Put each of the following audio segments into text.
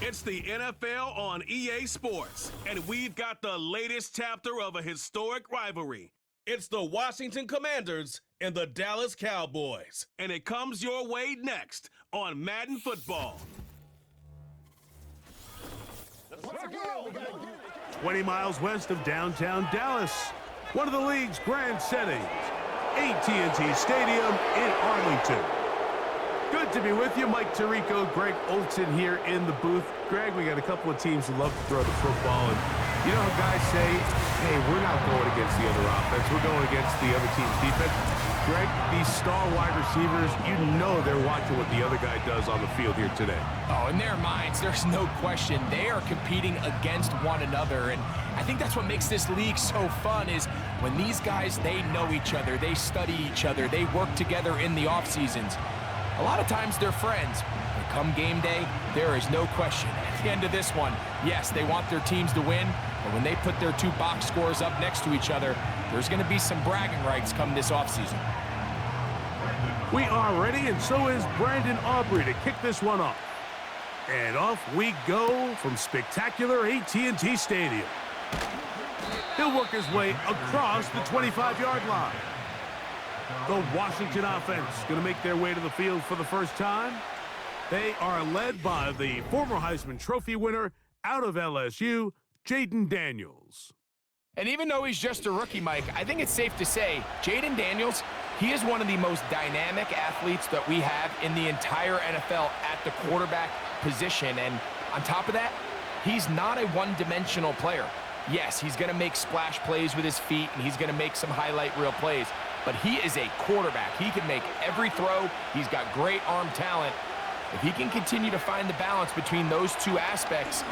It's the NFL on EA Sports, and we've got the latest chapter of a historic rivalry. It's the Washington Commanders and the Dallas Cowboys, and it comes your way next on Madden Football. 20 miles west of downtown Dallas, one of the league's grand settings, AT&T Stadium in Arlington. Good to be with you. Mike Tirico, Greg Olson here in the booth. Greg, we got a couple of teams who love to throw the football, and you know how guys say, hey, we're not going against the other offense, we're going against the other team's defense. Greg, these star wide receivers, you know they're watching what the other guy does on the field here today. Oh, in their minds, there's no question. They are competing against one another, and I think that's what makes this league so fun is when these guys, they know each other, they study each other, they work together in the off seasons. A lot of times they're friends, but come game day, there is no question. At the end of this one, yes, they want their teams to win, but when they put their two box scores up next to each other, there's going to be some bragging rights come this offseason. We are ready, and so is Brandon Aubrey to kick this one off. And off we go from spectacular AT&T Stadium. He'll work his way across the 25-yard line. The Washington offense going to make their way to the field for the first time. They are led by the former Heisman Trophy winner out of LSU, Jaden Daniels. And even though he's just a rookie, Mike, I think it's safe to say Jaden Daniels, he is one of the most dynamic athletes that we have in the entire NFL at the quarterback position. And on top of that, he's not a one-dimensional player. Yes, he's going to make splash plays with his feet, and he's going to make some highlight reel plays. But he is a quarterback. He can make every throw. He's got great arm talent. If he can continue to find the balance between those two aspects,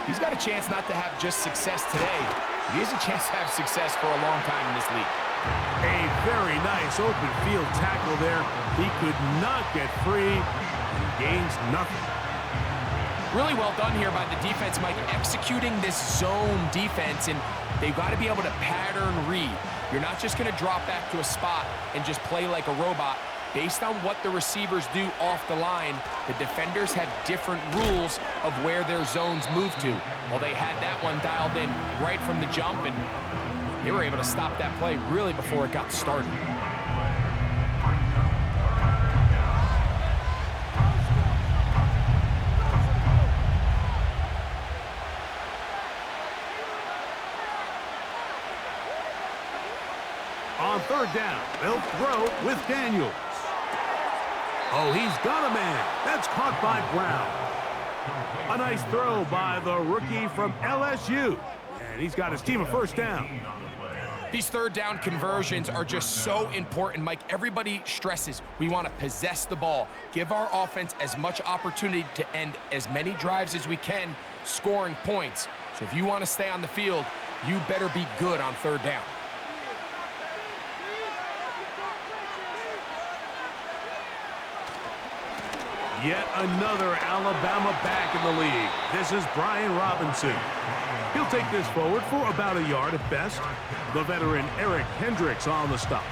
he's got a chance not to have just success today. He has a chance to have success for a long time in this league. A very nice open field tackle there. He could not get free and gains nothing. Really well done here by the defense, Mike, executing this zone defense, and they've got to be able to pattern read. You're not just going to drop back to a spot and just play like a robot. Based on what the receivers do off the line, the defenders have different rules of where their zones move to. Well, they had that one dialed in right from the jump, and they were able to stop that play really before it got started. On third down, they'll throw with Daniels. Oh, he's got a man. That's caught by Brown. A nice throw by the rookie from LSU. And he's got his team a first down. These third down conversions are just so important, Mike. Everybody stresses we want to possess the ball, give our offense as much opportunity to end as many drives as we can, scoring points. So if you want to stay on the field, you better be good on third down. Yet another Alabama back in the league. This is Brian Robinson. He'll take this forward for about a yard at best. The veteran Eric Hendricks on the stop.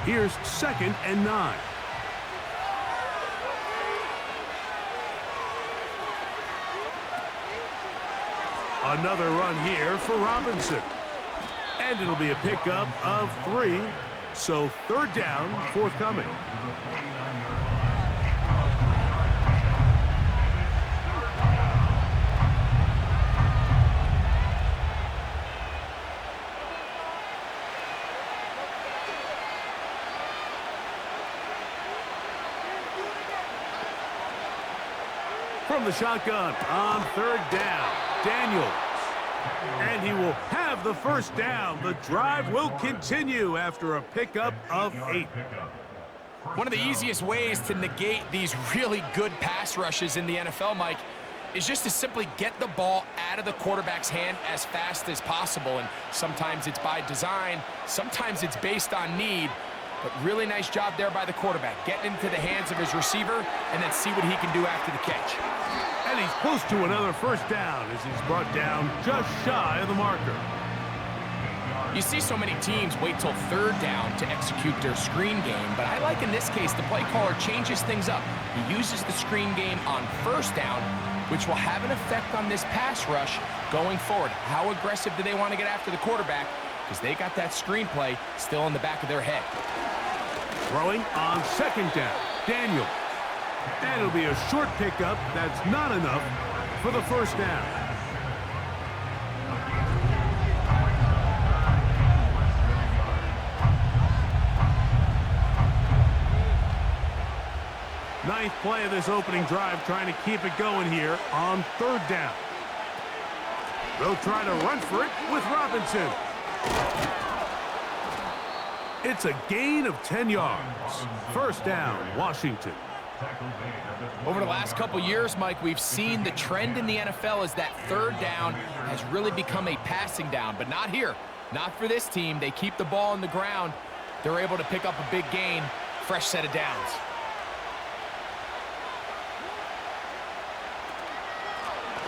Here's 2nd and 9. Another run here for Robinson. And it'll be a pickup of 3, so third down forthcoming. From the shotgun on third down, Daniels. And he will have the first down. The drive will continue after a pickup of 8. One of the easiest ways to negate these really good pass rushes in the NFL, Mike, is just to simply get the ball out of the quarterback's hand as fast as possible. And sometimes it's by design, sometimes it's based on need. But really nice job there by the quarterback, getting into the hands of his receiver and then see what he can do after the catch. And he's close to another first down as he's brought down just shy of the marker. You see so many teams wait till third down to execute their screen game, but I like in this case the play caller changes things up. He uses the screen game on first down, which will have an effect on this pass rush going forward. How aggressive do they want to get after the quarterback? Because they got that screen play still in the back of their head. Throwing on second down, Daniel. And it'll be a short pickup. That's not enough for the first down. Ninth play of this opening drive, trying to keep it going here on third down. They'll try to run for it with Robinson. It's a gain of 10 yards. First down, Washington. Over the last couple years, Mike, we've seen the trend in the NFL is that third down has really become a passing down, but not here. Not for this team. They keep the ball on the ground. They're able to pick up a big gain. Fresh set of downs.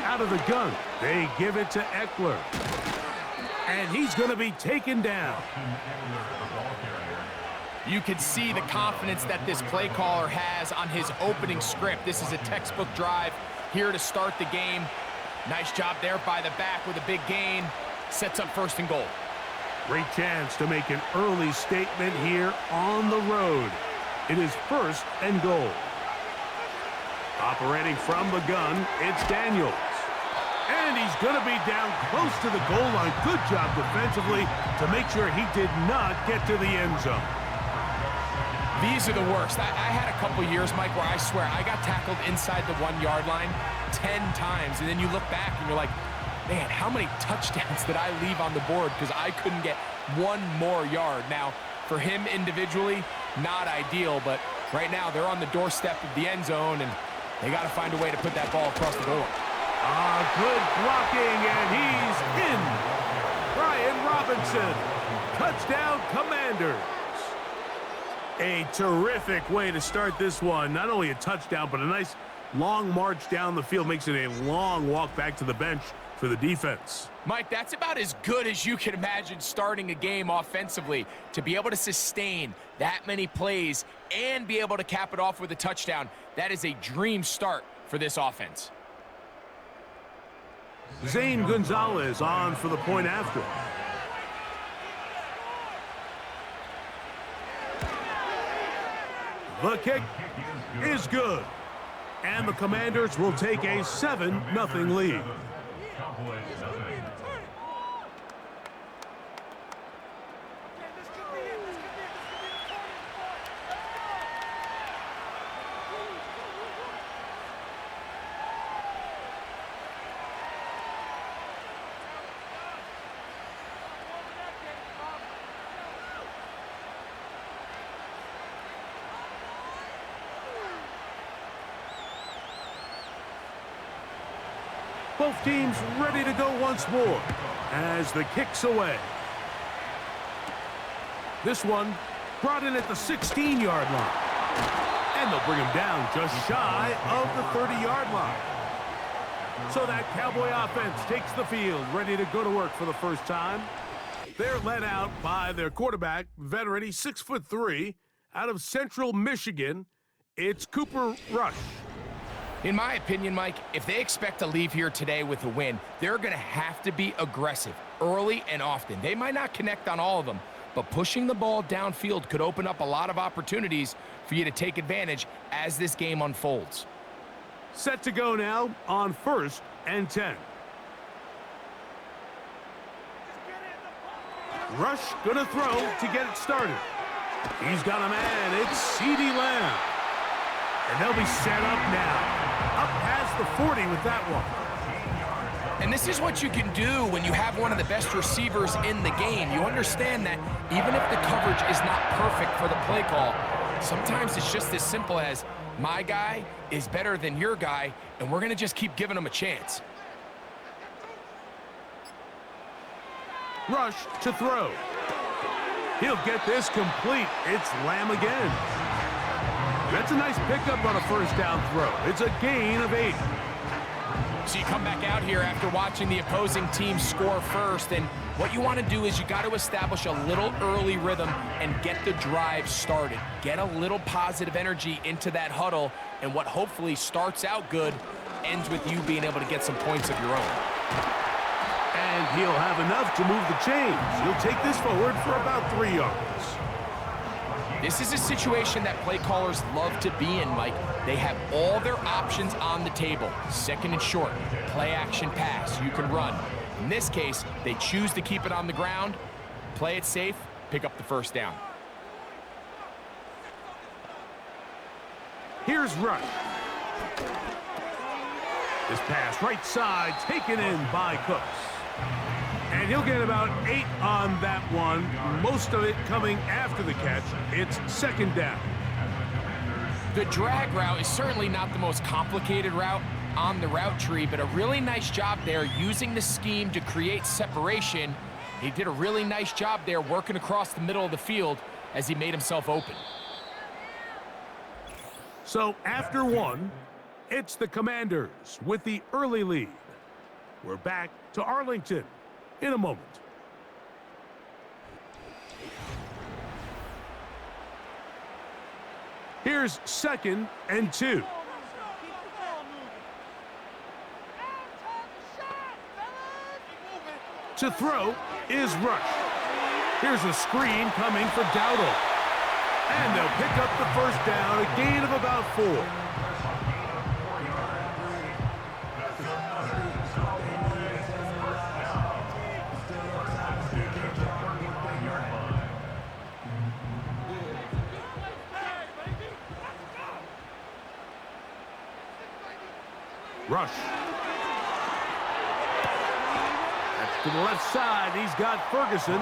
Out of the gun, they give it to Eckler. And he's going to be taken down. You can see the confidence that this play caller has on his opening script. This is a textbook drive here to start the game. Nice job there by the back with a big gain. Sets up first and goal. Great chance to make an early statement here on the road. It is first and goal. Operating from the gun, it's Daniels. And he's going to be down close to the goal line. Good job defensively to make sure he did not get to the end zone. These are the worst. I had a couple years, Mike, where I swear I got tackled inside the 1 yard line 10 times. And then you look back and you're like, man, how many touchdowns did I leave on the board because I couldn't get one more yard? Now, for him individually, not ideal, but right now they're on the doorstep of the end zone and they got to find a way to put that ball across the board. Good blocking, and he's in. Brian Robinson, touchdown Commanders. A terrific way to start this one. Not only a touchdown, but a nice long march down the field. Makes it a long walk back to the bench for the defense. Mike, that's about as good as you can imagine starting a game offensively. To be able to sustain that many plays and be able to cap it off with a touchdown, that is a dream start for this offense. Zane Gonzalez on for the point after. The kick is good. And the Commanders will take a 7-0 lead. Both teams ready to go once more as the kick's away. This one brought in at the 16-yard line. And they'll bring him down just shy of the 30-yard line. So that Cowboy offense takes the field, ready to go to work for the first time. They're led out by their quarterback, veteran, he's 6'3", out of Central Michigan. It's Cooper Rush. In my opinion, Mike, if they expect to leave here today with a win, they're going to have to be aggressive early and often. They might not connect on all of them, but pushing the ball downfield could open up a lot of opportunities for you to take advantage as this game unfolds. Set to go now on 1st and 10. Rush gonna throw to get it started. He's got a man. It's CeeDee Lamb. And they'll be set up now. Up past the 40 with that one. And this is what you can do when you have one of the best receivers in the game. You understand that even if the coverage is not perfect for the play call, sometimes it's just as simple as my guy is better than your guy, and we're going to just keep giving him a chance. Rush to throw. He'll get this complete. It's Lamb again. That's a nice pickup on a first down throw. It's a gain of 8. So you come back out here after watching the opposing team score first, and what you want to do is you got to establish a little early rhythm and get the drive started. Get a little positive energy into that huddle, and what hopefully starts out good ends with you being able to get some points of your own. And he'll have enough to move the chains. He'll take this forward for about 3 yards. This is a situation that play callers love to be in, Mike. They have all their options on the table. Second and short, play action pass, you can run. In this case, they choose to keep it on the ground, play it safe, pick up the first down. Here's Rush. This pass right side taken in by Cooks. And he'll get about 8 on that one, most of it coming after the catch. It's second down. The drag route is certainly not the most complicated route on the route tree, but a really nice job there using the scheme to create separation. He did a really nice job there working across the middle of the field as he made himself open. So after one, it's the Commanders with the early lead. We're back to Arlington in a moment. Here's 2nd and 2. To throw is Rush. Here's a screen coming for Dowdle. And they'll pick up the first down, a gain of about 4. Rush. That's to the left side. He's got Ferguson.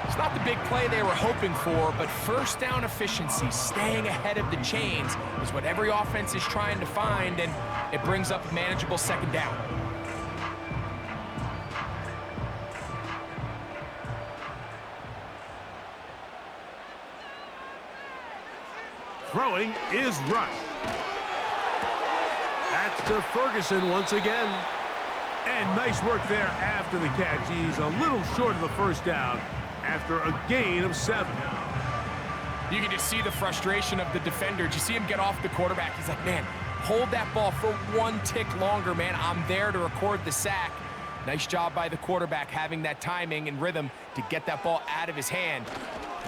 It's not the big play they were hoping for, but first down efficiency, staying ahead of the chains, is what every offense is trying to find, and it brings up a manageable second down. Throwing is Rush. That's to Ferguson once again. And nice work there after the catch. He's a little short of the first down after a gain of 7. You can just see the frustration of the defender. Did you see him get off the quarterback? He's like, man, hold that ball for 1 tick longer, man. I'm there to record the sack. Nice job by the quarterback having that timing and rhythm to get that ball out of his hand.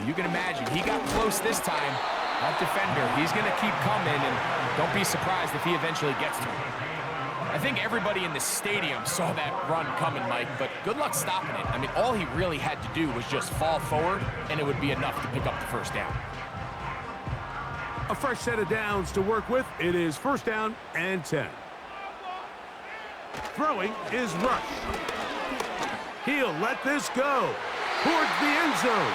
You can imagine, he got close this time. That defender, he's going to keep coming, and don't be surprised if he eventually gets to him. I think everybody in the stadium saw that run coming, Mike, but good luck stopping it. I mean, all he really had to do was just fall forward, and it would be enough to pick up the first down. A fresh set of downs to work with. It is first down and 10. Throwing is Rush. He'll let this go towards the end zone.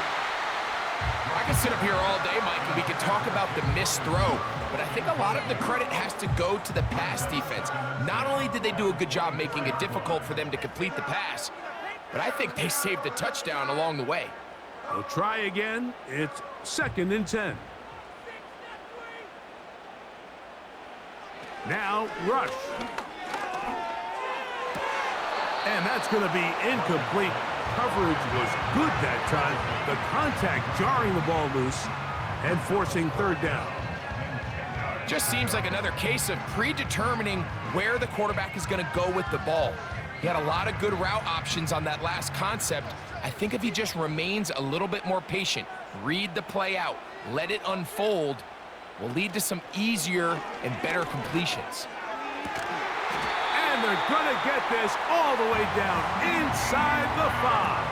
I can sit up here all day, Mike, and we can talk about the missed throw, but I think a lot of the credit has to go to the pass defense. Not only did they do a good job making it difficult for them to complete the pass, but I think they saved a touchdown along the way. They'll try again. It's second and 10. Now Rush. And that's going to be incomplete. Coverage was good that time. The contact jarring the ball loose and forcing third down. Just seems like another case of predetermining where the quarterback is going to go with the ball. He had a lot of good route options on that last concept. I think if he just remains a little bit more patient, read the play out, let it unfold, will lead to some easier and better completions. And they're going to get this all the way down inside the 5.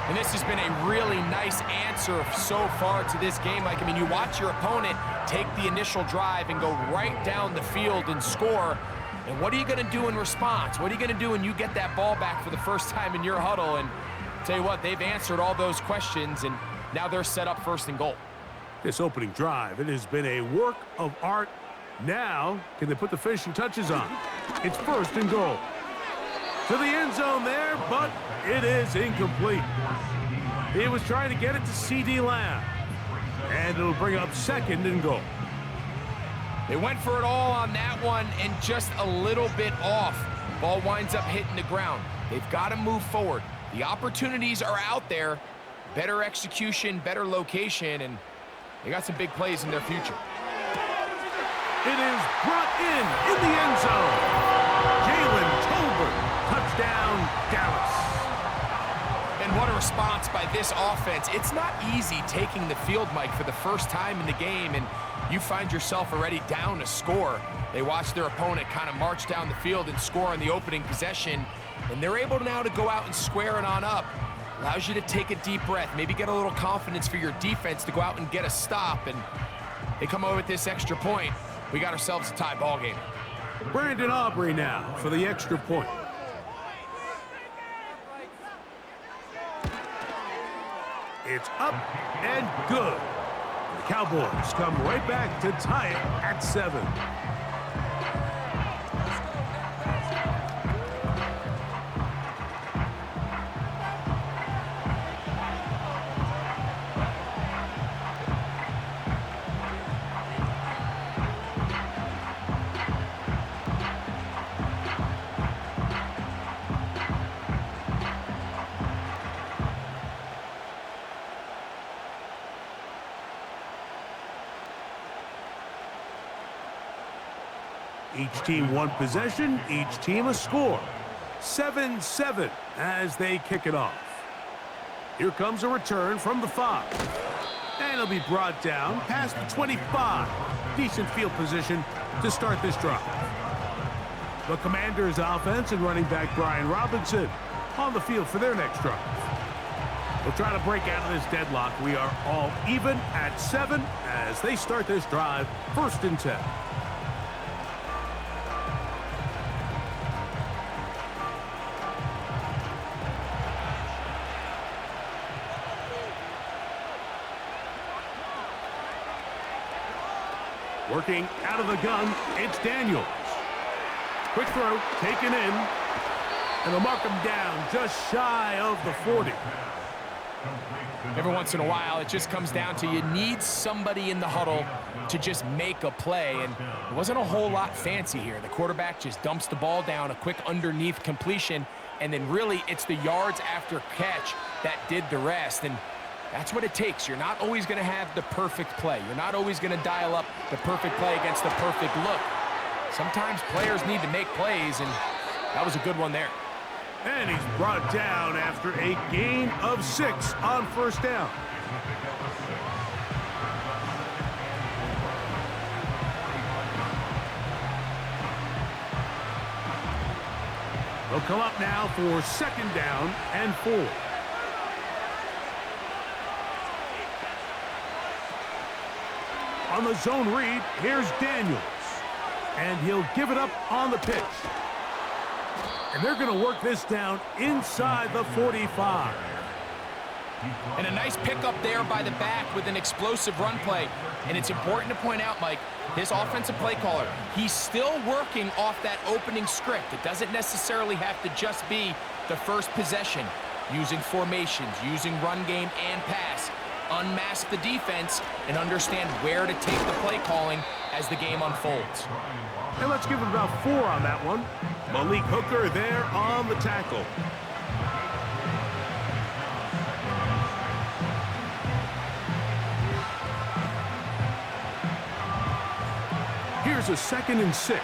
And this has been a really nice answer so far to this game. Like, I mean, you watch your opponent take the initial drive and go right down the field and score. And what are you going to do in response? What are you going to do when you get that ball back for the first time in your huddle? And tell you what, they've answered all those questions, and now they're set up first and goal. This opening drive, it has been a work of art. Now, can they put the finishing touches on? It's first and goal. To the end zone there, but it is incomplete. He was trying to get it to C.D. Lamb. And it'll bring up second and goal. They went for it all on that one and just a little bit off. Ball winds up hitting the ground. They've got to move forward. The opportunities are out there. Better execution, better location, and they got some big plays in their future. It is brought in the end zone. Jalen Tolbert, touchdown, Dallas. And what a response by this offense. It's not easy taking the field, Mike, for the first time in the game, and you find yourself already down a score. They watch their opponent kind of march down the field and score on the opening possession, and they're able now to go out and square it on up. Allows you to take a deep breath, maybe get a little confidence for your defense to go out and get a stop, and they come over with this extra point. We got ourselves a tie ball game. Brandon Aubrey now for the extra point. It's up and good. The Cowboys come right back to tie it at 7. Each team one possession, each team a score. 7-7 as they kick it off. Here comes a return from the 5. And it'll be brought down past the 25. Decent field position to start this drive. The Commanders' offense and running back Brian Robinson on the field for their next drive. We'll try to break out of this deadlock. We are all even at 7 as they start this drive, 1st and 10. Working out of the gun, it's Daniels. Quick throw, taken in, and they'll mark him down just shy of the 40. Every once in a while, it just comes down to you need somebody in the huddle to just make a play, and it wasn't a whole lot fancy here. The quarterback just dumps the ball down, a quick underneath completion, and then really it's the yards after catch that did the rest, and that's what it takes. You're not always going to have the perfect play. You're not always going to dial up the perfect play against the perfect look. Sometimes players need to make plays, and that was a good one there. And he's brought down after a gain of 6 on 1st down. They'll come up now for 2nd down and 4. On the zone read, here's Daniels. And he'll give it up on the pitch. And they're going to work this down inside the 45. And a nice pickup there by the back with an explosive run play. And it's important to point out, Mike, this offensive play caller, he's still working off that opening script. It doesn't necessarily have to just be the first possession. Using formations, using run game and pass. Unmask the defense and understand where to take the play calling as the game unfolds. And let's give him about 4 on that one. Malik Hooker there on the tackle. Here's a 2nd and 6.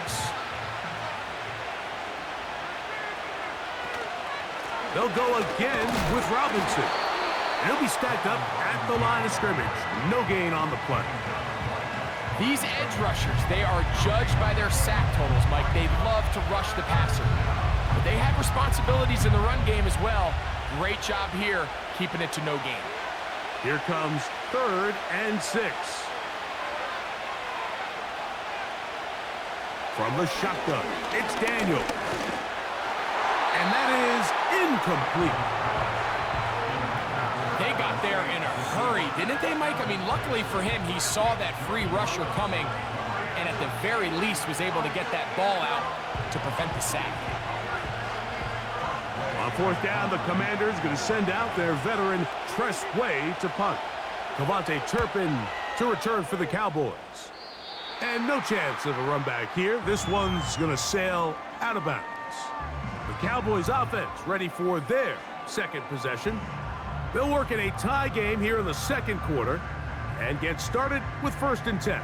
They'll go again with Robinson. He'll be stacked up at the line of scrimmage. No gain on the play. These edge rushers, they are judged by their sack totals, Mike. They love to rush the passer. But they have responsibilities in the run game as well. Great job here, keeping it to no gain. Here comes 3rd and 6. From the shotgun, it's Daniel. And that is incomplete. They got there in a hurry, didn't they, Mike? I mean, luckily for him, he saw that free rusher coming and at the very least was able to get that ball out to prevent the sack. On 4th down, the Commanders going to send out their veteran Tress Way to punt. Cavante Turpin to return for the Cowboys. And no chance of a run back here. This one's going to sail out of bounds. The Cowboys offense ready for their second possession. They'll work in a tie game here in the second quarter and get started with 1st and 10.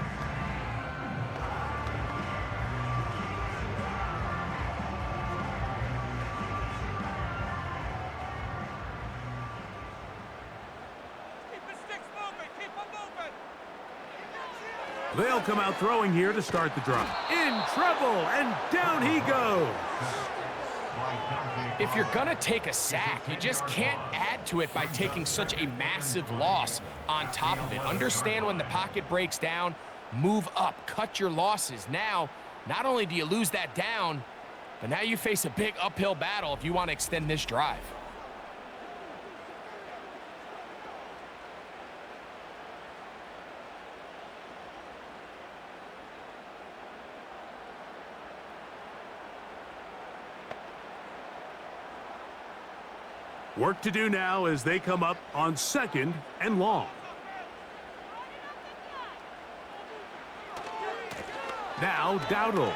They'll come out throwing here to start the drive. In trouble, and down he goes. If you're going to take a sack, you just can't add to it by taking such a massive loss on top of it. Understand when the pocket breaks down, move up, cut your losses. Now, not only do you lose that down, but now you face a big uphill battle if you want to extend this drive. Work to do now as they come up on 2nd and long. Now Dowdle.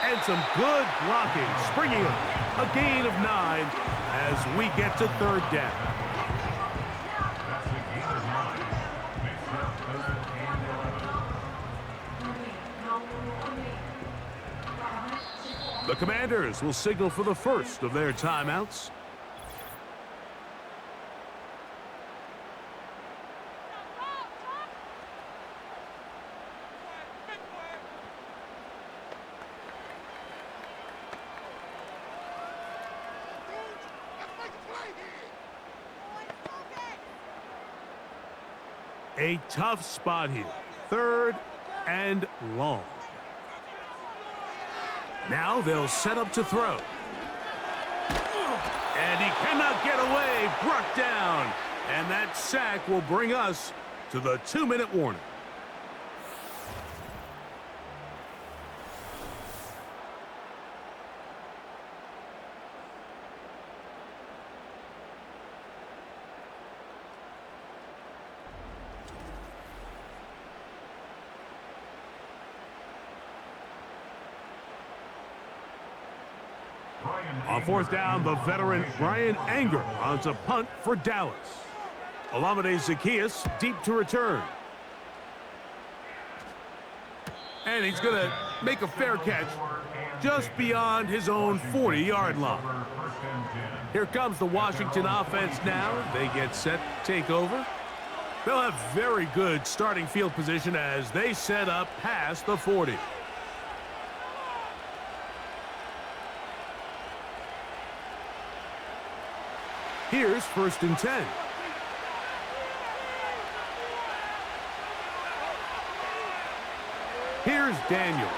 And some good blocking, springing up. A gain of 9 as we get to 3rd down. The Commanders will signal for the first of their timeouts. A tough spot here. 3rd and long. Now they'll set up to throw. And he cannot get away. Brought down. And that sack will bring us to the 2-minute warning. On 4th down, the veteran Brian Anger runs a punt for Dallas. Olamide Zaccheaus deep to return. And he's going to make a fair catch just beyond his own 40-yard line. Here comes the Washington offense now. They get set to take over. They'll have very good starting field position as they set up past the 40. Here's 1st and 10. Here's Daniels.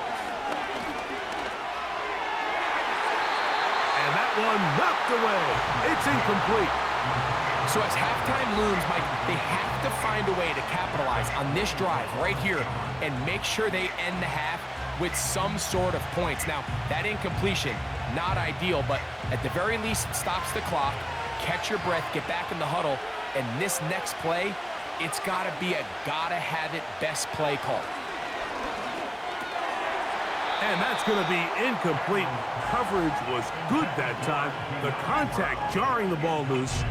And that one knocked away. It's incomplete. So as halftime looms, Mike, they have to find a way to capitalize on this drive right here and make sure they end the half with some sort of points. Now, that incompletion, not ideal, but at the very least, it stops the clock. Catch your breath, get back in the huddle, and this next play, it's got to be a gotta-have-it best play call. And that's going to be incomplete. Coverage was good that time. The contact jarring the ball loose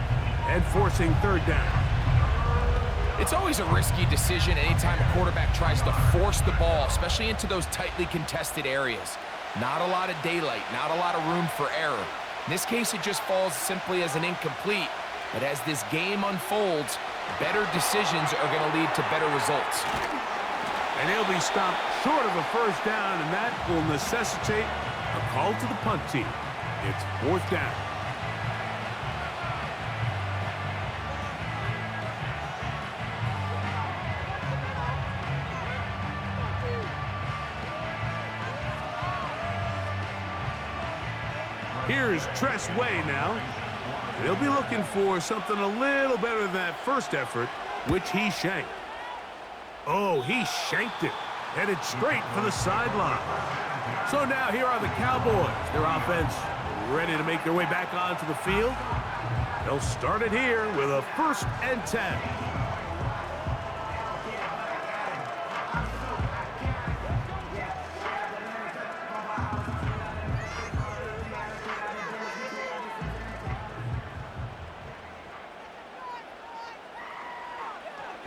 and forcing 3rd down. It's always a risky decision anytime a quarterback tries to force the ball, especially into those tightly contested areas. Not a lot of daylight, not a lot of room for error. In this case, it just falls simply as an incomplete. But as this game unfolds, better decisions are going to lead to better results. And he'll be stopped short of a 1st down, and that will necessitate a call to the punt team. It's 4th down. Here's Tress Way now. They'll be looking for something a little better than that first effort, which he shanked. Oh, he shanked it. Headed straight for the sideline. So now here are the Cowboys. Their offense ready to make their way back onto the field. They'll start it here with a 1st and 10.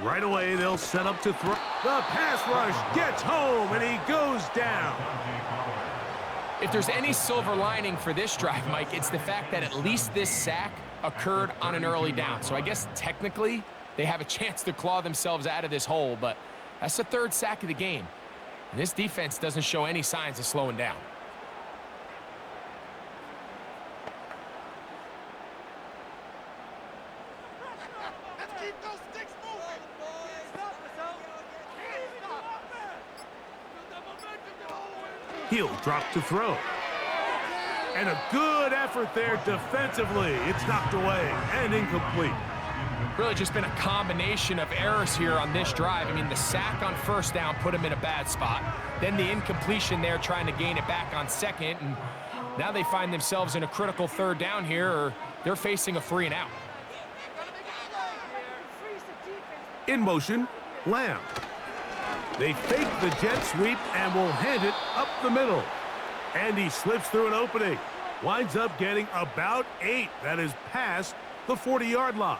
Right away, they'll set up to throw. The pass rush gets home, and he goes down. If there's any silver lining for this drive, Mike, it's the fact that at least this sack occurred on an early down. So I guess technically they have a chance to claw themselves out of this hole, but that's the third sack of the game. And this defense doesn't show any signs of slowing down. He'll drop to throw. And a good effort there defensively. It's knocked away and incomplete. Really just been a combination of errors here on this drive. I mean, the sack on first down put him in a bad spot. Then the incompletion there trying to gain it back on second. And now they find themselves in a critical third down here, or they're facing a 3 and out. In motion, Lamb. They fake the jet sweep and will hand it up the middle. And he slips through an opening. Winds up getting about 8. That is past the 40-yard line.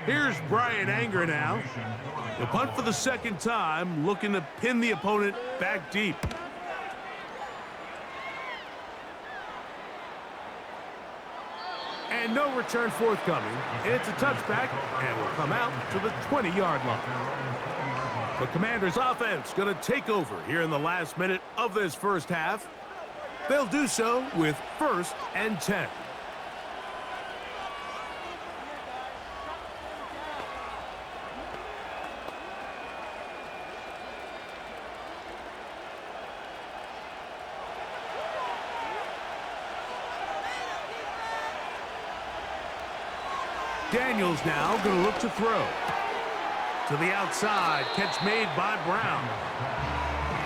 Here's Brian Anger now. The punt for the second time, looking to pin the opponent back deep. And no return forthcoming. It's a touchback and will come out to the 20-yard line. The Commanders' offense going to take over here in the last minute of this first half. They'll do so with 1st and 10. Daniels now going to look to throw. To the outside, catch made by Brown.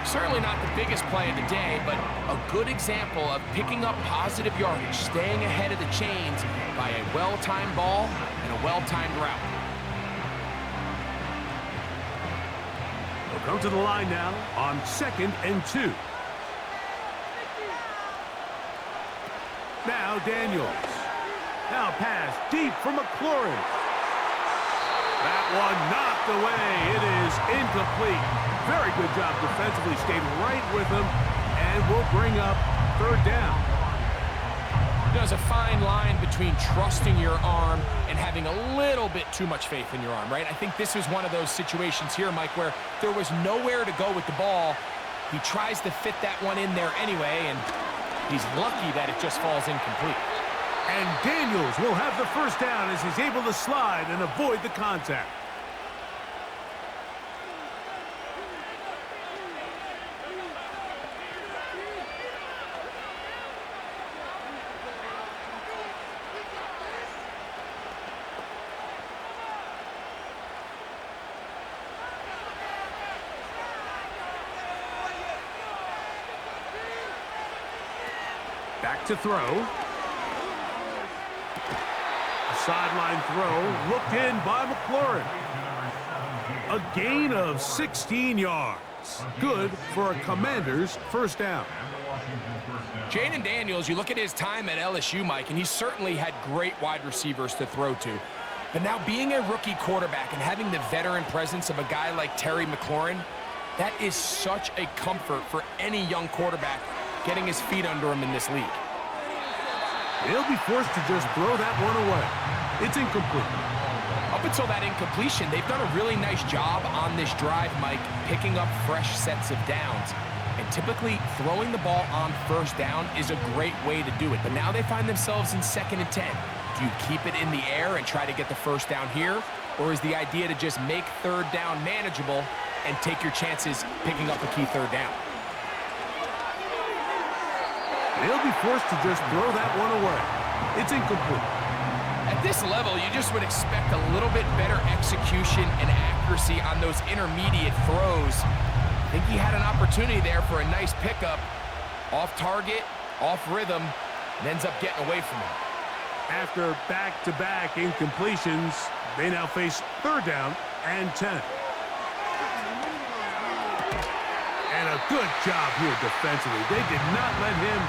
Certainly not the biggest play of the day, but a good example of picking up positive yardage, staying ahead of the chains by a well-timed ball and a well-timed route. They'll come to the line now on 2nd and 2. Now Daniels. Now pass deep for McLaurin. That one knocked away. It is incomplete. Very good job defensively. Stayed right with him and will bring up 3rd down. There's a fine line between trusting your arm and having a little bit too much faith in your arm, right? I think this is one of those situations here, Mike, where there was nowhere to go with the ball. He tries to fit that one in there anyway, and he's lucky that it just falls incomplete. And Daniels will have the first down as he's able to slide and avoid the contact. Back to throw. Sideline throw, looked in by McLaurin. A gain of 16 yards. Good for a Commander's first down. Jaden Daniels, you look at his time at LSU, Mike, and he certainly had great wide receivers to throw to. But now being a rookie quarterback and having the veteran presence of a guy like Terry McLaurin, that is such a comfort for any young quarterback getting his feet under him in this league. He'll be forced to just throw that one away. It's incomplete. Up until that incompletion, they've done a really nice job on this drive, Mike, picking up fresh sets of downs. And typically, throwing the ball on first down is a great way to do it. But now they find themselves in 2nd and 10. Do you keep it in the air and try to get the first down here? Or is the idea to just make 3rd down manageable and take your chances picking up a key 3rd down? They'll be forced to just throw that one away. It's incomplete. At this level, you just would expect a little bit better execution and accuracy on those intermediate throws. I think he had an opportunity there for a nice pickup. Off target, off rhythm, and ends up getting away from him. After back-to-back incompletions, they now face 3rd down and 10. Good job here defensively. They did not let him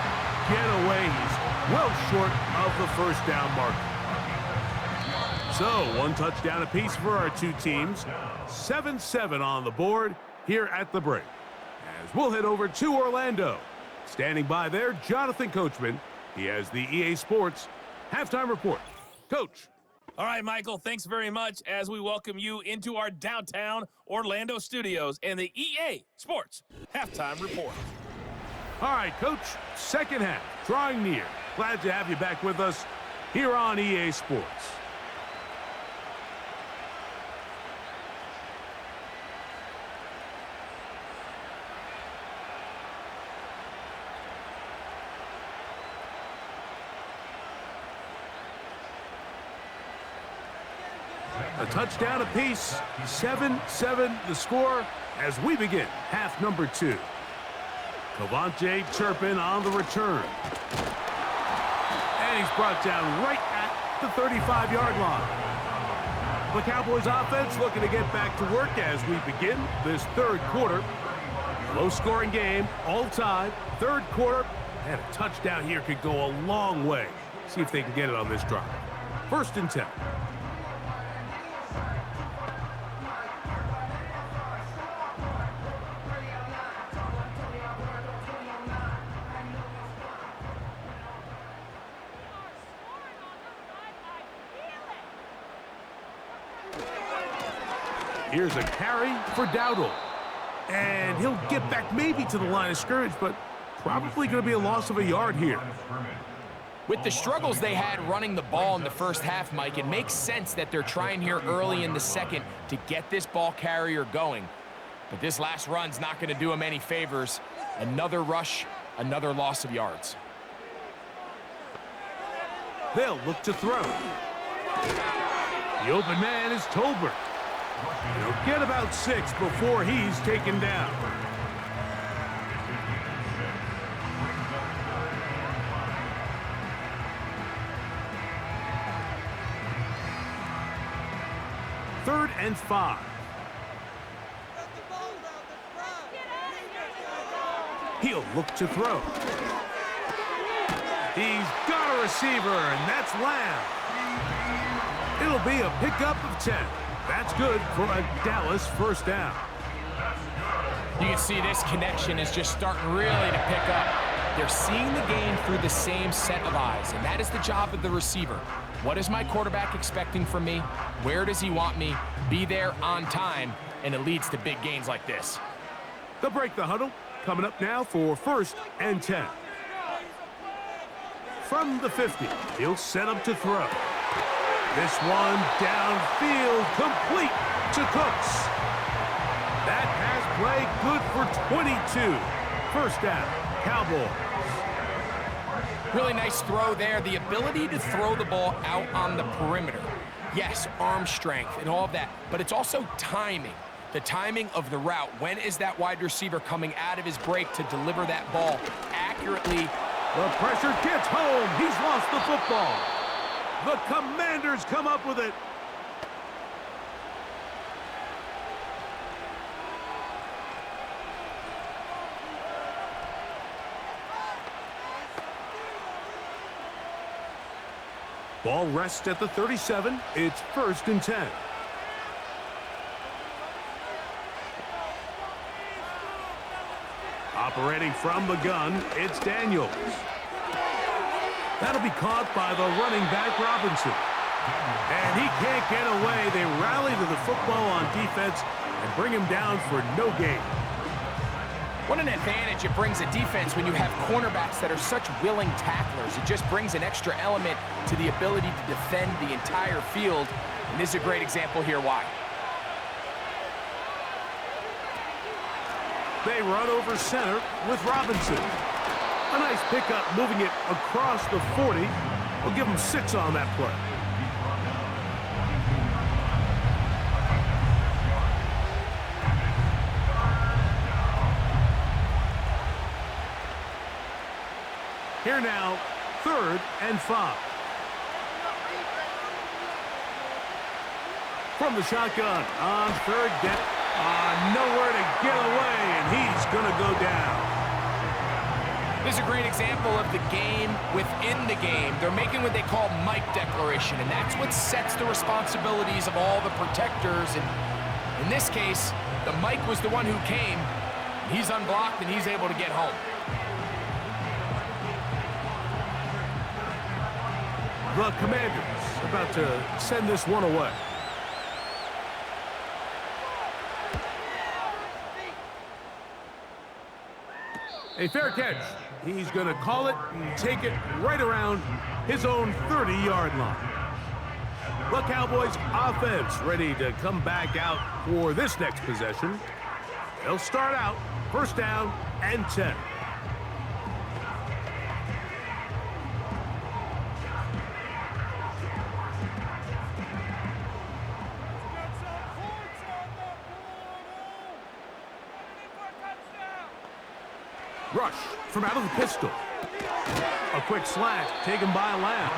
get away. He's well short of the first down mark. So, one touchdown apiece for our two teams. 7-7 on the board here at the break. As we'll head over to Orlando. Standing by there, Jonathan Coachman. He has the EA Sports halftime report. Coach. All right, Michael, thanks very much as we welcome you into our downtown Orlando studios and the EA Sports halftime report. All right, Coach, second half, drawing near. Glad to have you back with us here on EA Sports. A touchdown apiece, 7-7 the score as we begin half number 2. Cavante Turpin on the return. And he's brought down right at the 35-yard line. The Cowboys offense looking to get back to work as we begin this third quarter. Low-scoring game, all tied, third quarter, and a touchdown here could go a long way. See if they can get it on this drive. 1st and 10. Here's a carry for Dowdle. And he'll get back maybe to the line of scrimmage, but probably going to be a loss of a yard here. With the struggles they had running the ball in the first half, Mike, it makes sense that they're trying here early in the second to get this ball carrier going. But this last run's not going to do him any favors. Another rush, another loss of yards. They'll look to throw. The open man is Tolbert. He'll get about 6 before he's taken down. Third and 5. He'll look to throw. He's got a receiver, and that's Lamb. It'll be a pickup of 10. That's good for a Dallas first down. You can see this connection is just starting really to pick up. They're seeing the game through the same set of eyes, and that is the job of the receiver. What is my quarterback expecting from me? Where does he want me? Be there on time, and it leads to big gains like this. They'll break the huddle. Coming up now for 1st and 10. From the 50, he'll set up to throw. This one downfield, complete to Cooks. That pass play good for 22. First down, Cowboys. Really nice throw there. The ability to throw the ball out on the perimeter. Yes, arm strength and all of that, but it's also timing. The timing of the route. When is that wide receiver coming out of his break to deliver that ball accurately? The pressure gets home. He's lost the football. The Commanders come up with it. Ball rests at the 37. It's 1st and 10. Operating from the gun, it's Daniels. That'll be caught by the running back, Robinson. And he can't get away. They rally to the football on defense and bring him down for no gain. What an advantage it brings a defense when you have cornerbacks that are such willing tacklers. It just brings an extra element to the ability to defend the entire field. And this is a great example here why. They run over center with Robinson. A nice pickup moving it across the 40. We'll give him 6 on that play. Here now, 3rd and 5. From the shotgun on 3rd down. Nowhere to get away, and he's going to go down. This is a great example of the game within the game. They're making what they call Mike declaration, and that's what sets the responsibilities of all the protectors. And in this case, the Mike was the one who came. He's unblocked, and he's able to get home. The Commanders about to send this one away. A fair catch. He's going to call it and take it right around his own 30-yard line. The Cowboys offense ready to come back out for this next possession. They'll start out first down and 10. Rush from out of the pistol. A quick slant taken by Lamb.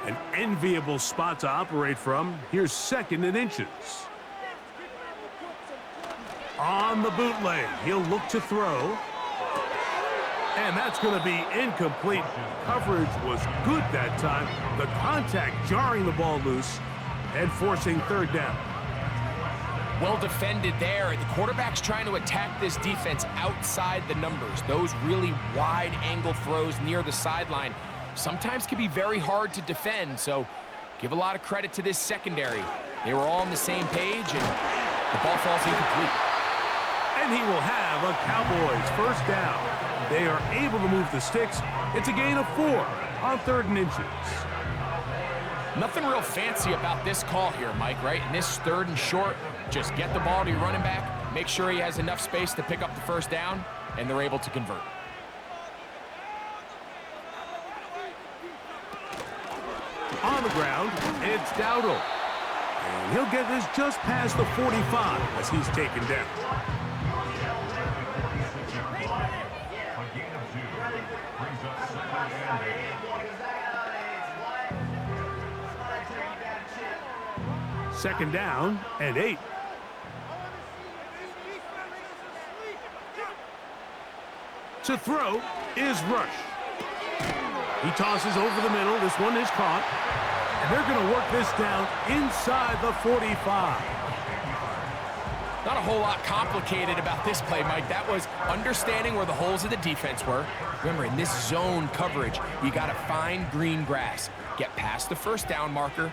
An enviable spot to operate from. Here's 2nd and inches. On the bootleg, he'll look to throw. And that's going to be incomplete. Coverage was good that time. The contact jarring the ball loose and forcing 3rd down. Well defended there. The quarterback's trying to attack this defense outside the numbers. Those really wide angle throws near the sideline sometimes can be very hard to defend. So give a lot of credit to this secondary. They were all on the same page, and the ball falls incomplete. And he will have a Cowboys first down. They are able to move the sticks. It's a gain of 4 on 3rd and inches. Nothing real fancy about this call here, Mike, right? In this 3rd and short, just get the ball to your running back, make sure he has enough space to pick up the first down, and they're able to convert. On the ground, it's Dowdle. And he'll get this just past the 45 as he's taken down. Second down and 8. To throw is Rush. He tosses over the middle. This one is caught. And they're going to work this down inside the 45. Not a whole lot complicated about this play, Mike. That was understanding where the holes of the defense were. Remember, in this zone coverage, you got to find green grass. Get past the first down marker,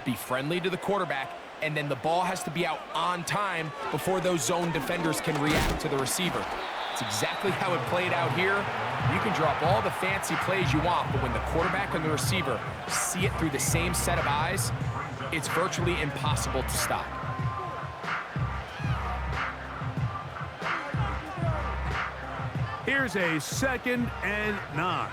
be friendly to the quarterback, and then the ball has to be out on time before those zone defenders can react to the receiver. It's exactly how it played out here. You can drop all the fancy plays you want, but when the quarterback and the receiver see it through the same set of eyes, it's virtually impossible to stop. Here's a 2nd and 9.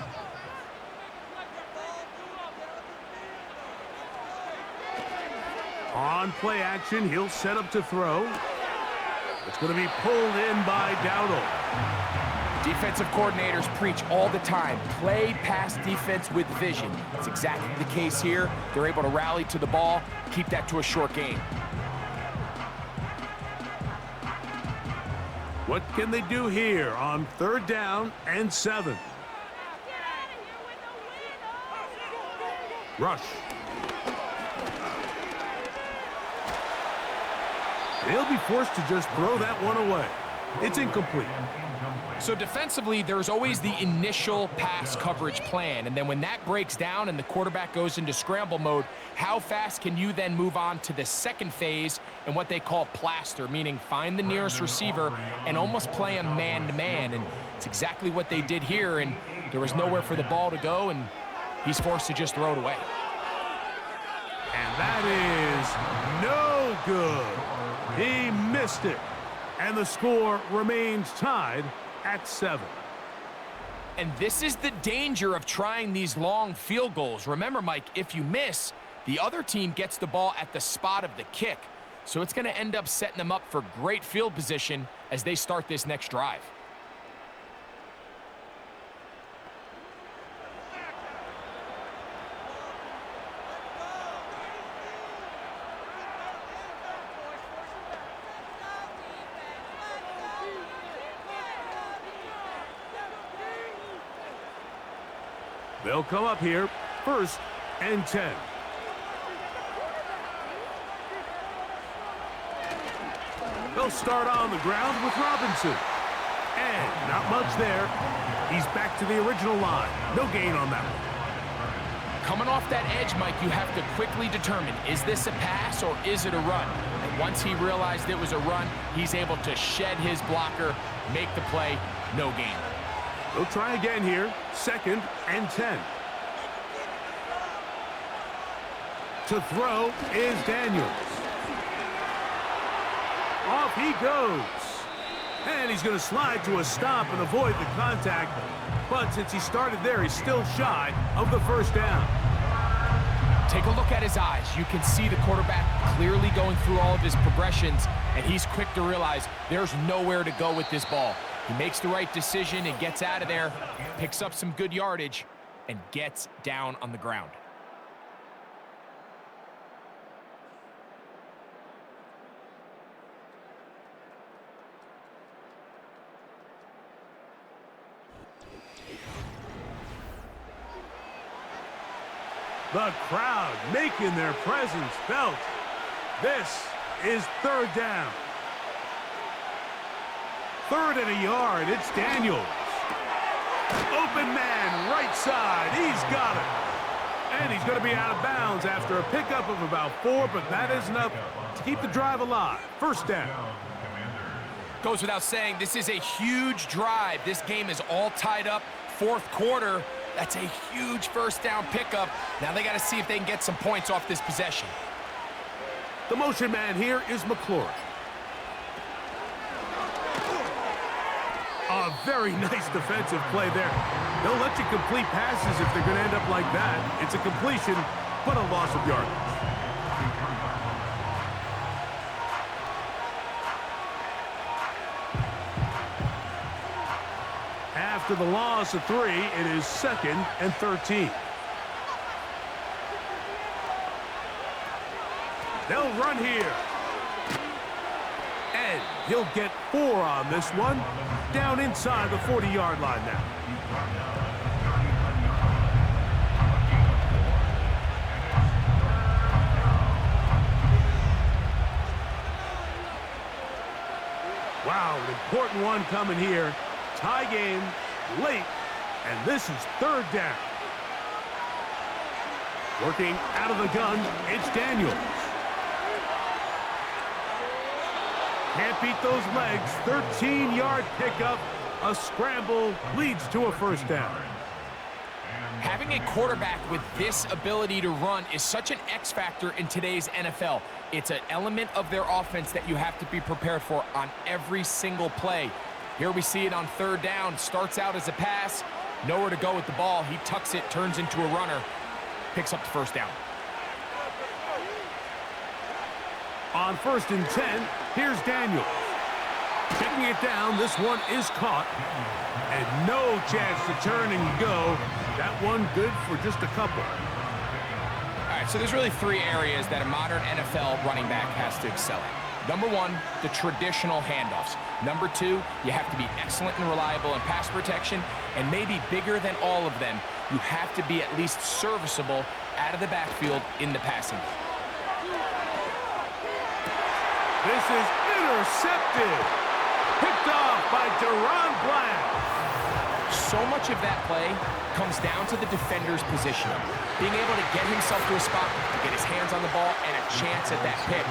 On play action, he'll set up to throw. It's going to be pulled in by Dowdle. Defensive coordinators preach all the time, play pass defense with vision. It's exactly the case here. They're able to rally to the ball, keep that to a short game. What can they do here on 3rd down and 7? Rush. They'll be forced to just throw that one away. It's incomplete. So defensively, there's always the initial pass coverage plan, and then when that breaks down and the quarterback goes into scramble mode, how fast can you then move on to the second phase and what they call plaster, meaning find the nearest receiver and almost play a man-to-man, and it's exactly what they did here, and there was nowhere for the ball to go, and he's forced to just throw it away. And that is no good. He missed it, and the score remains tied at 7. And this is the danger of trying these long field goals. Remember, Mike, if you miss, the other team gets the ball at the spot of the kick. So it's going to end up setting them up for great field position as they start this next drive. They'll come up here, 1st and 10. They'll start on the ground with Robinson. And not much there. He's back to the original line. No gain on that one. Coming off that edge, Mike, you have to quickly determine, is this a pass or is it a run? And once he realized it was a run, he's able to shed his blocker, make the play, no gain. They'll try again here, 2nd and 10. To throw is Daniels. Off he goes. And he's going to slide to a stop and avoid the contact. But since he started there, he's still shy of the 1st down. Take a look at his eyes. You can see the quarterback clearly going through all of his progressions, and he's quick to realize there's nowhere to go with this ball. He makes the right decision and gets out of there, picks up some good yardage, and gets down on the ground. The crowd making their presence felt. This is 3rd down. 3rd and a yard. It's Daniels. Open man, right side. He's got it. And he's going to be out of bounds after a pickup of about 4, but that is enough to keep the drive alive. 1st down. Goes without saying, this is a huge drive. This game is all tied up. 4th quarter. That's a huge 1st down pickup. Now they got to see if they can get some points off this possession. The motion man here is McLaurin. A very nice defensive play there. They'll let you complete passes if they're going to end up like that. It's a completion, but a loss of yardage. After the loss of 3, it is 2nd and 13. They'll run here. And he'll get 4 on this one. Down inside the 40-yard line now. Wow, an important one coming here. Tie game, late, and this is 3rd down. Working out of the gun, it's Daniels. Can't beat those legs. 13-yard pickup. A scramble leads to a 1st down. Having a quarterback with this ability to run is such an X factor in today's NFL. It's an element of their offense that you have to be prepared for on every single play. Here we see it on 3rd down. Starts out as a pass. Nowhere to go with the ball. He tucks it, turns into a runner. Picks up the 1st down. On 1st and 10, here's Daniels. Taking it down, this one is caught. And no chance to turn and go. That one good for just a couple. All right, so there's really 3 areas that a modern NFL running back has to excel in. Number 1, the traditional handoffs. Number 2, you have to be excellent and reliable in pass protection. And maybe bigger than all of them, you have to be at least serviceable out of the backfield in the passing game. This is intercepted. Picked off by Deron Bland. So much of that play comes down to the defender's positioning. Being able to get himself to a spot, get his hands on the ball, and a chance at that pick.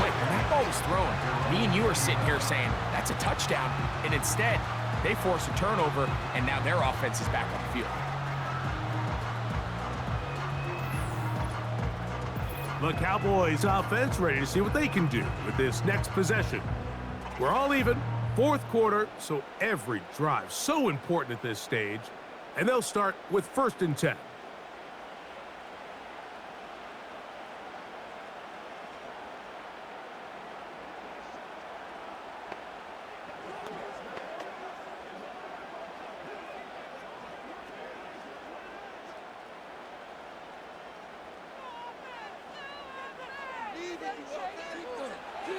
Wait, when that ball was thrown, me and you are sitting here saying, that's a touchdown. And instead, they force a turnover, and now their offense is back on the field. The Cowboys offense ready to see what they can do with this next possession. We're all even, 4th quarter, so every drive so important at this stage. And they'll start with 1st and 10.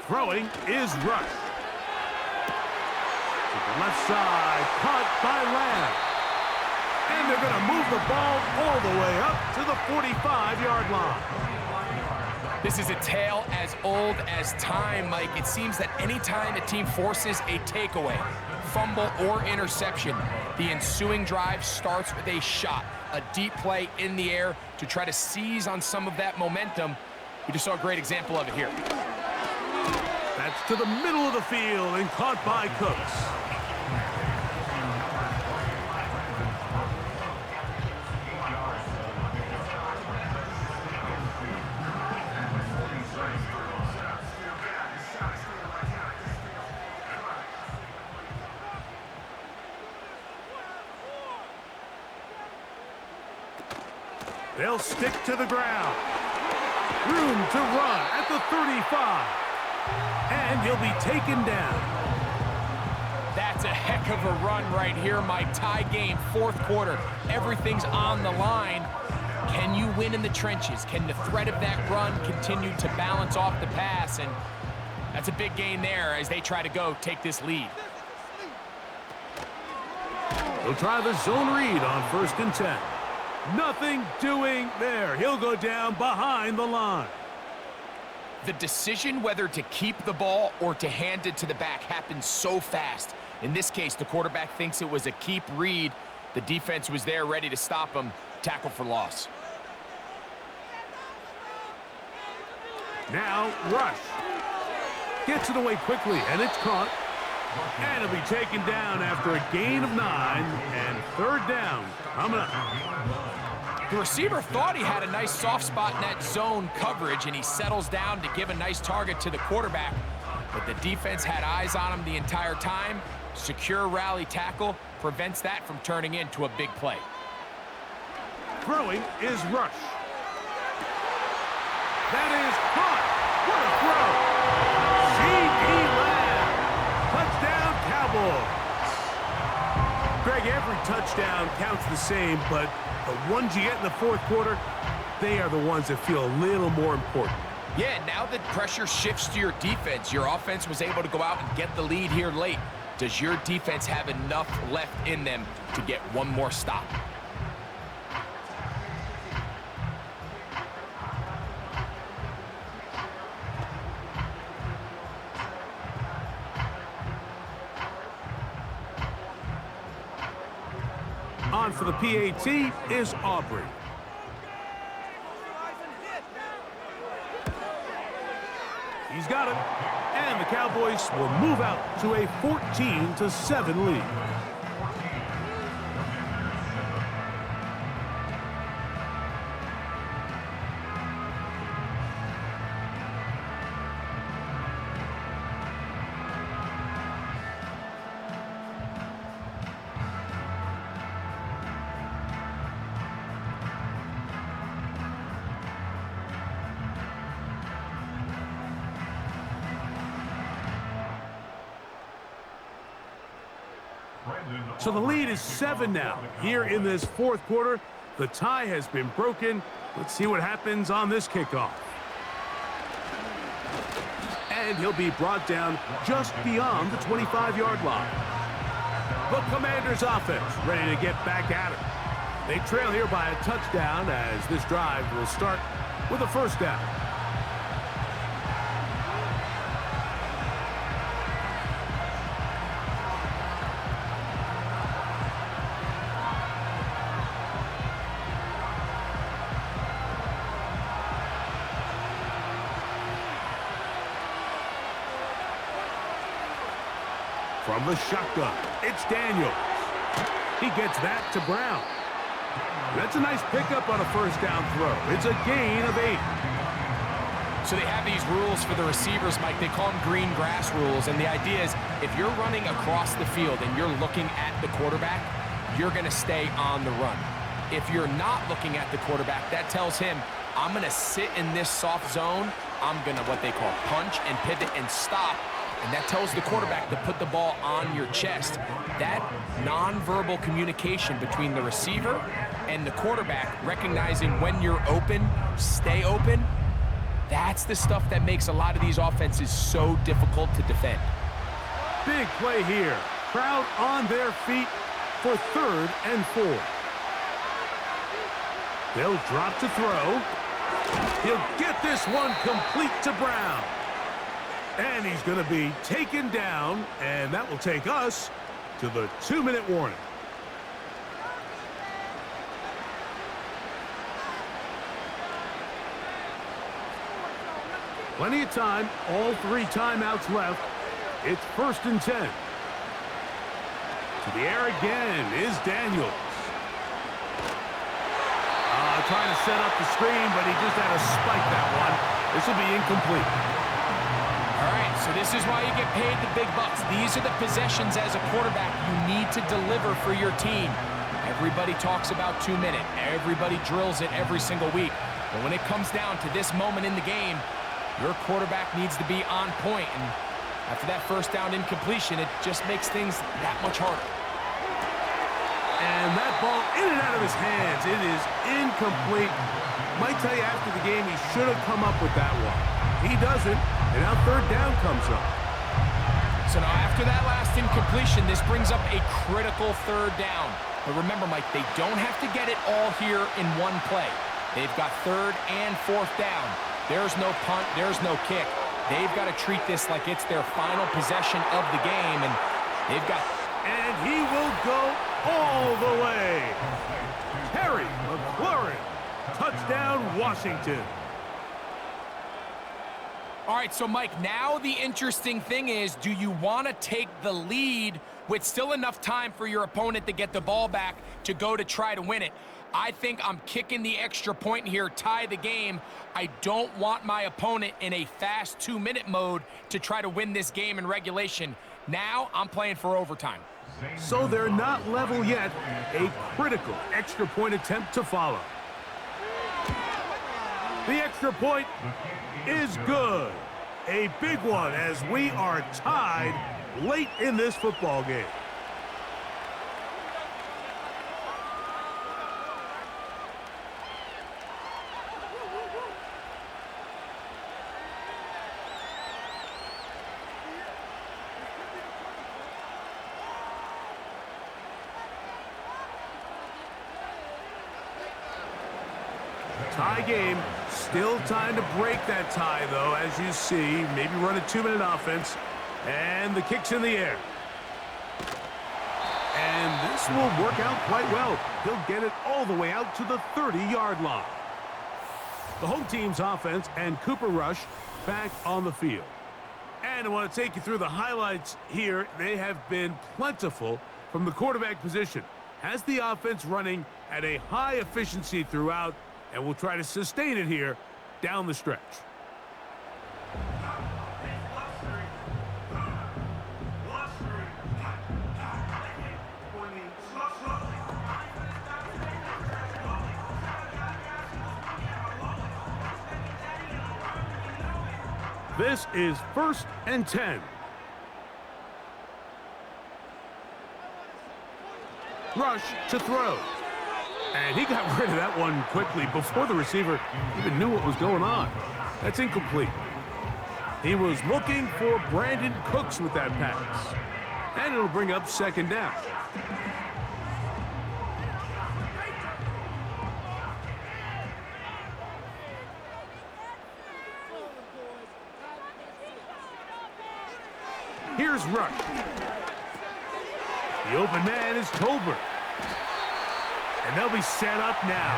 Throwing is Rush. To the left side, caught by Lamb. And they're going to move the ball all the way up to the 45-yard line. This is a tale as old as time, Mike. It seems that anytime a team forces a takeaway, fumble, or interception, the ensuing drive starts with a shot, a deep play in the air to try to seize on some of that momentum. We just saw a great example of it here. That's to the middle of the field and caught by Cooks. They'll stick to the ground. Room to run at the 35. And he'll be taken down. That's a heck of a run right here, Mike. Tie game, fourth quarter. Everything's on the line. Can you win in the trenches? Can the threat of that run continue to balance off the pass? And that's a big gain there as they try to go take this lead. He'll try the zone read on 1st and 10. Nothing doing there. He'll go down behind the line. The decision whether to keep the ball or to hand it to the back happens so fast. In this case, the quarterback thinks it was a keep read. The defense was there ready to stop him. Tackle for loss. Now, Rush. Gets it away quickly, and it's caught. And it'll be taken down after a gain of 9, and 3rd down coming up. The receiver thought he had a nice soft spot in that zone coverage, and he settles down to give a nice target to the quarterback. But the defense had eyes on him the entire time. Secure rally tackle prevents that from turning into a big play. Throwing is Rush. That is caught. What a throw. C.D. Lamb. Touchdown, Cowboys. Greg, every touchdown counts the same, but the ones you get in the fourth quarter, they are the ones that feel a little more important. Yeah, now that pressure shifts to your defense, your offense was able to go out and get the lead here late. Does your defense have enough left in them to get one more stop? On for the PAT is Aubrey. He's got it. And the Cowboys will move out to a 14-7 lead. So the lead is 7 now. Here in this fourth quarter, the tie has been broken. Let's see what happens on this kickoff. And he'll be brought down just beyond the 25-yard line. The Commanders' offense ready to get back at it. They trail here by a touchdown as this drive will start with a first down. From the shotgun, it's Daniels. He gets that to Brown. That's a nice pickup on a first down throw. It's a gain of 8. So they have these rules for the receivers, Mike. They call them green grass rules. And the idea is if you're running across the field and you're looking at the quarterback, you're going to stay on the run. If you're not looking at the quarterback, that tells him, I'm going to sit in this soft zone. I'm going to what they call punch and pivot and stop. And that tells the quarterback to put the ball on your chest. That nonverbal communication between the receiver and the quarterback, recognizing when you're open, stay open, that's the stuff that makes a lot of these offenses so difficult to defend. Big play here. Crowd on their feet for 3rd and 4. They'll drop to throw. He'll get this one complete to Brown. And he's going to be taken down, and that will take us to the 2-minute warning. Plenty of time, all 3 timeouts left. It's 1st and 10. To the air again is Daniels. Trying to set up the screen, but he just had to spike that one. This will be incomplete. All right, so this is why you get paid the big bucks. These are the possessions as a quarterback you need to deliver for your team. Everybody talks about 2-minute. Everybody drills it every single week. But when it comes down to this moment in the game, your quarterback needs to be on point. And after that first down incompletion, it just makes things that much harder. And that ball in and out of his hands. It is incomplete. Might tell you after the game he should have come up with that one. He doesn't, and now 3rd down comes up. So now after that last incompletion, this brings up a critical 3rd down. But remember, Mike, they don't have to get it all here in one play. They've got 3rd and 4th down. There's no punt, there's no kick. They've got to treat this like it's their final possession of the game, and they've got... And he will go all the way. Terry McLaurin, touchdown Washington. All right, so Mike, now the interesting thing is, do you want to take the lead with still enough time for your opponent to get the ball back to go to try to win it? I think I'm kicking the extra point here, tie the game. I don't want my opponent in a fast 2-minute mode to try to win this game in regulation. Now I'm playing for overtime. So they're not level yet. A critical extra point attempt to follow. The extra point is good. A big one as we are tied late in this football game. Tie game. Still time to break that tie, though, as you see. Maybe run a 2-minute offense. And the kick's in the air. And this will work out quite well. He'll get it all the way out to the 30-yard line. The home team's offense and Cooper Rush back on the field. And I want to take you through the highlights here. They have been plentiful from the quarterback position. Has the offense running at a high efficiency throughout, and we'll try to sustain it here down the stretch. This is 1st and 10. Rush to throw. And he got rid of that one quickly before the receiver even knew what was going on. That's incomplete. He was looking for Brandon Cooks with that pass. And it'll bring up 2nd down. Here's Rush. The open man is Tolbert. And they'll be set up now.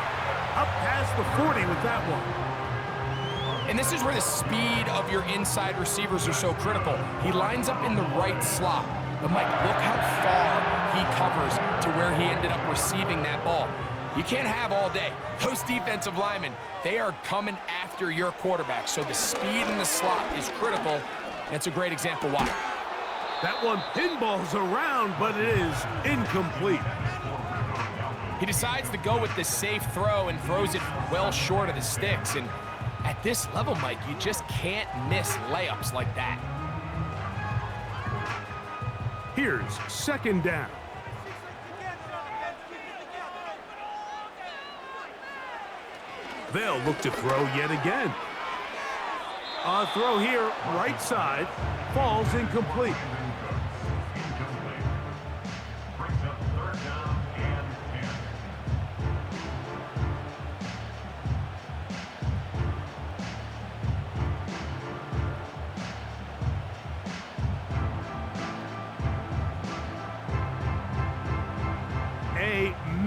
Up past the 40 with that one. And this is where the speed of your inside receivers are so critical. He lines up in the right slot. But Mike, look how far he covers to where he ended up receiving that ball. You can't have all day. Those defensive linemen, they are coming after your quarterback. So the speed in the slot is critical. And it's a great example why. That one pinballs around, but it is incomplete. He decides to go with the safe throw and throws it well short of the sticks. And at this level, Mike, you just can't miss layups like that. Here's 2nd down. They'll look to throw yet again. A throw here, right side, falls incomplete.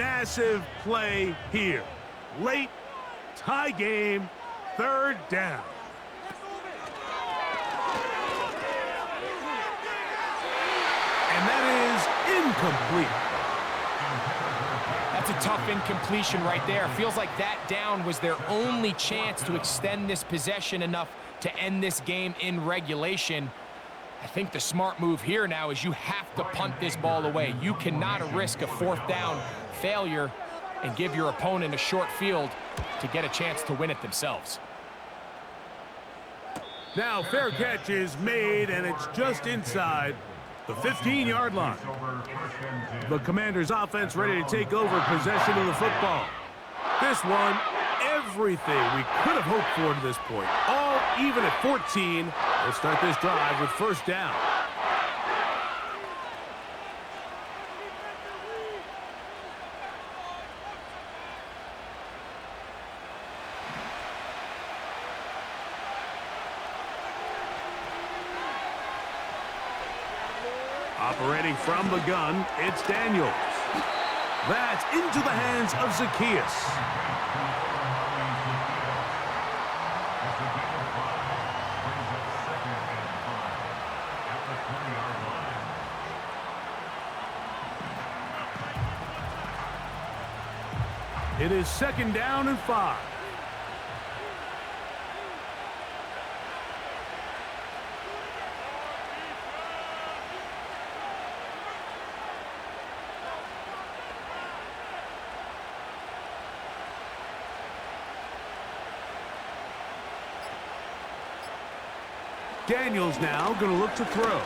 massive play here. Late, tie game, third down. And that is incomplete. That's a tough incompletion right there. Feels like that down was their only chance to extend this possession enough to end this game in regulation. I think the smart move here now is you have to punt this ball away. You cannot risk a fourth down failure and give your opponent a short field to get a chance to win it themselves. Now fair catch is made, and it's just inside the 15-yard line. The Commanders' offense ready to take over possession of the football. This one, everything we could have hoped for to this point. All even at 14. We'll start this drive with first down. Operating from the gun, it's Daniels. That's into the hands of Zacchaeus. It is second down and 5. Daniels now going to look to throw.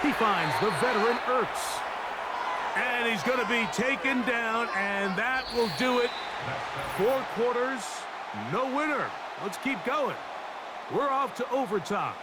He finds the veteran Ertz. And he's going to be taken down, and that will do it. 4 quarters, no winner. Let's keep going. We're off to overtime.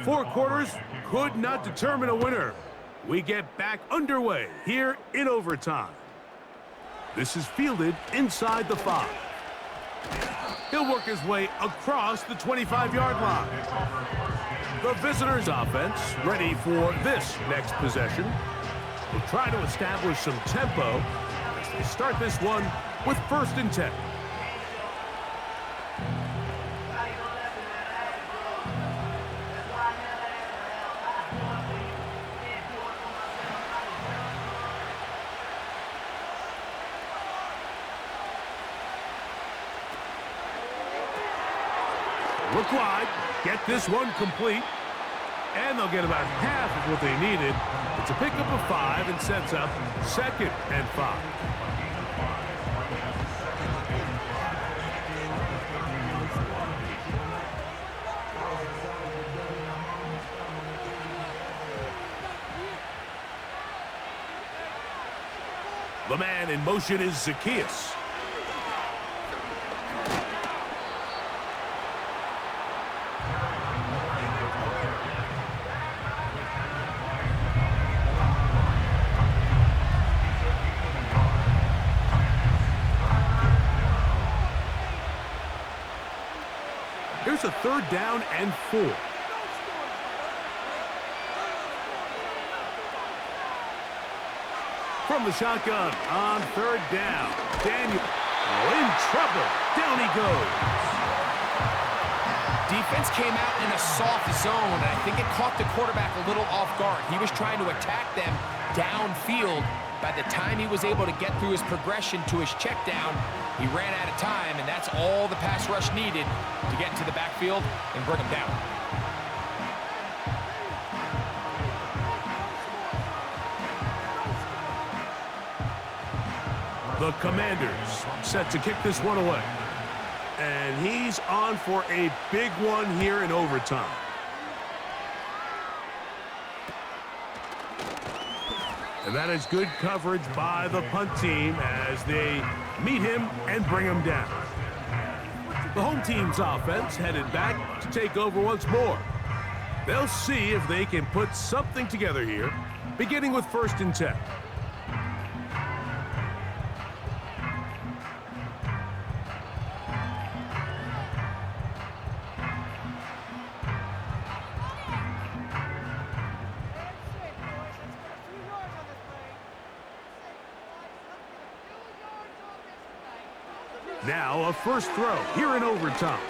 Four quarters could not determine a winner. We get back underway here in overtime. This is fielded inside the 5. He'll work his way across the 25-yard line. The visitors' offense ready for this next possession. We'll try to establish some tempo as they start this one with first and 10. Look wide, get this one complete, and they'll get about half of what they needed. It's a pickup of 5 and sets up second and 5. The man in motion is Zacchaeus. Here's a third down and 4. From the shotgun on third down. Daniel in trouble. Down he goes. Defense came out in a soft zone, and I think it caught the quarterback a little off guard. He was trying to attack them downfield. By the time he was able to get through his progression to his check down, he ran out of time, and that's all the pass rush needed to get into the backfield and bring him down. The Commanders set to kick this one away. And he's on for a big one here in overtime. And that is good coverage by the punt team as they meet him and bring him down. The home team's offense headed back to take over once more. They'll see if they can put something together here, beginning with 1st and 10. Now a first throw here in overtime.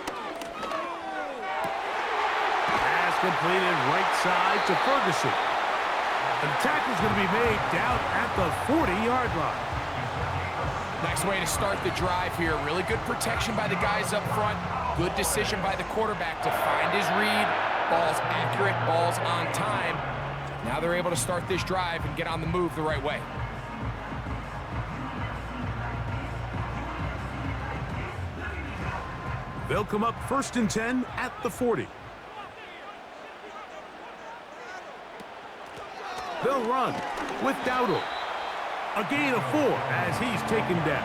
Pass completed right side to Ferguson. And the tackle's going to be made down at the 40-yard line. Nice way to start the drive here. Really good protection by the guys up front. Good decision by the quarterback to find his read. Ball's accurate, ball's on time. Now they're able to start this drive and get on the move the right way. They'll come up 1st and 10 at the 40. They'll run with Dowdle. A gain of 4 as he's taken down.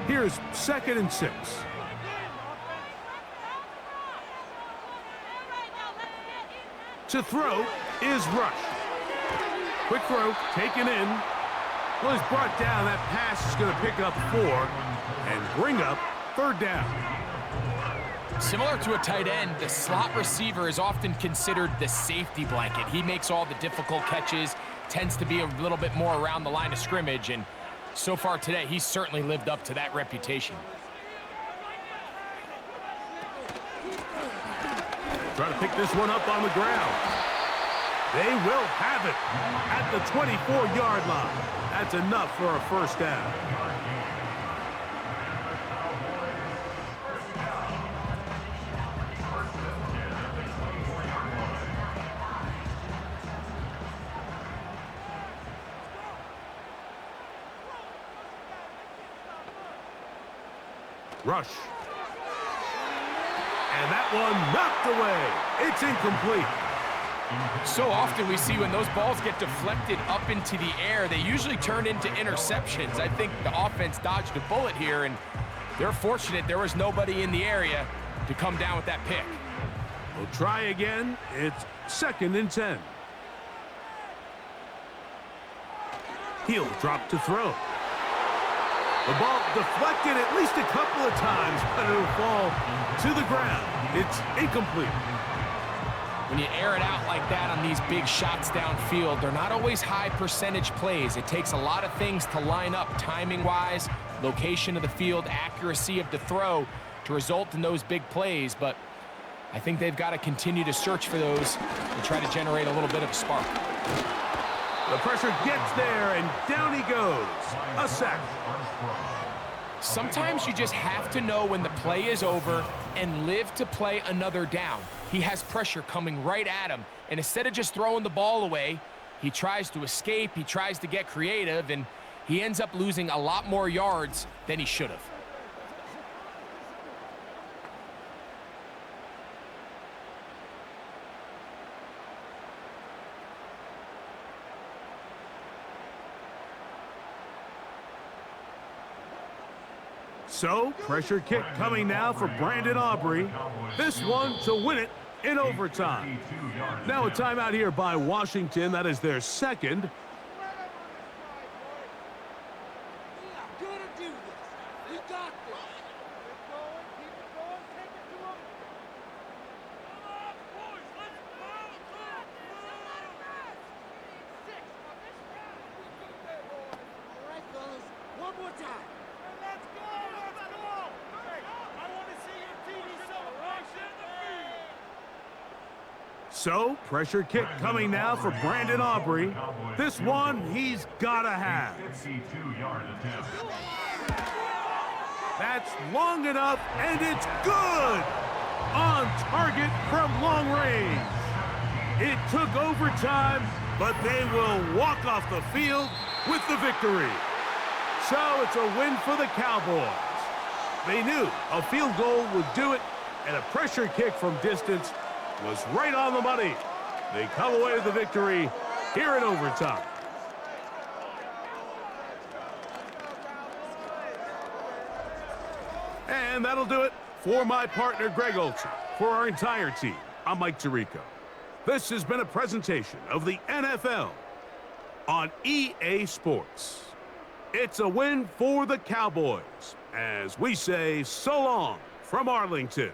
Here's 2nd and 6. To throw is Rush. Quick throw, taken in. Well, he's brought down. That pass is going to pick up 4 and bring up 3rd down. Similar to a tight end, the slot receiver is often considered the safety blanket. He makes all the difficult catches, tends to be a little bit more around the line of scrimmage, and so far today, he's certainly lived up to that reputation. Try to pick this one up on the ground. They will have it at the 24-yard line. That's enough for a 1st down. Rush. And that one knocked away. It's incomplete. So often we see when those balls get deflected up into the air, they usually turn into interceptions. I think the offense dodged a bullet here, and they're fortunate there was nobody in the area to come down with that pick. We'll try again. It's 2nd and 10. He'll drop to throw. The ball deflected at least a couple of times, but it'll fall to the ground. It's incomplete. When you air it out like that on these big shots downfield, they're not always high percentage plays. It takes a lot of things to line up timing-wise, location of the field, accuracy of the throw to result in those big plays, but I think they've got to continue to search for those and try to generate a little bit of a spark. The pressure gets there, and down he goes. A sack. Sometimes you just have to know when the play is over and live to play another down. He has pressure coming right at him, and instead of just throwing the ball away, he tries to escape, he tries to get creative, and he ends up losing a lot more yards than he should have. So, pressure kick coming now for Brandon Aubrey. This one to win it in overtime. Now a timeout here by Washington. That is their 2nd. So, pressure kick coming now for Brandon Aubrey. This one he's got to have. That's long enough, and it's good! On target from long range. It took overtime, but they will walk off the field with the victory. So it's a win for the Cowboys. They knew a field goal would do it, and a pressure kick from distance was right on the money. They come away with the victory here in overtime. And that'll do it for my partner, Greg Olson. For our entire team, I'm Mike Tirico. This has been a presentation of the NFL on EA Sports. It's a win for the Cowboys, as we say so long from Arlington.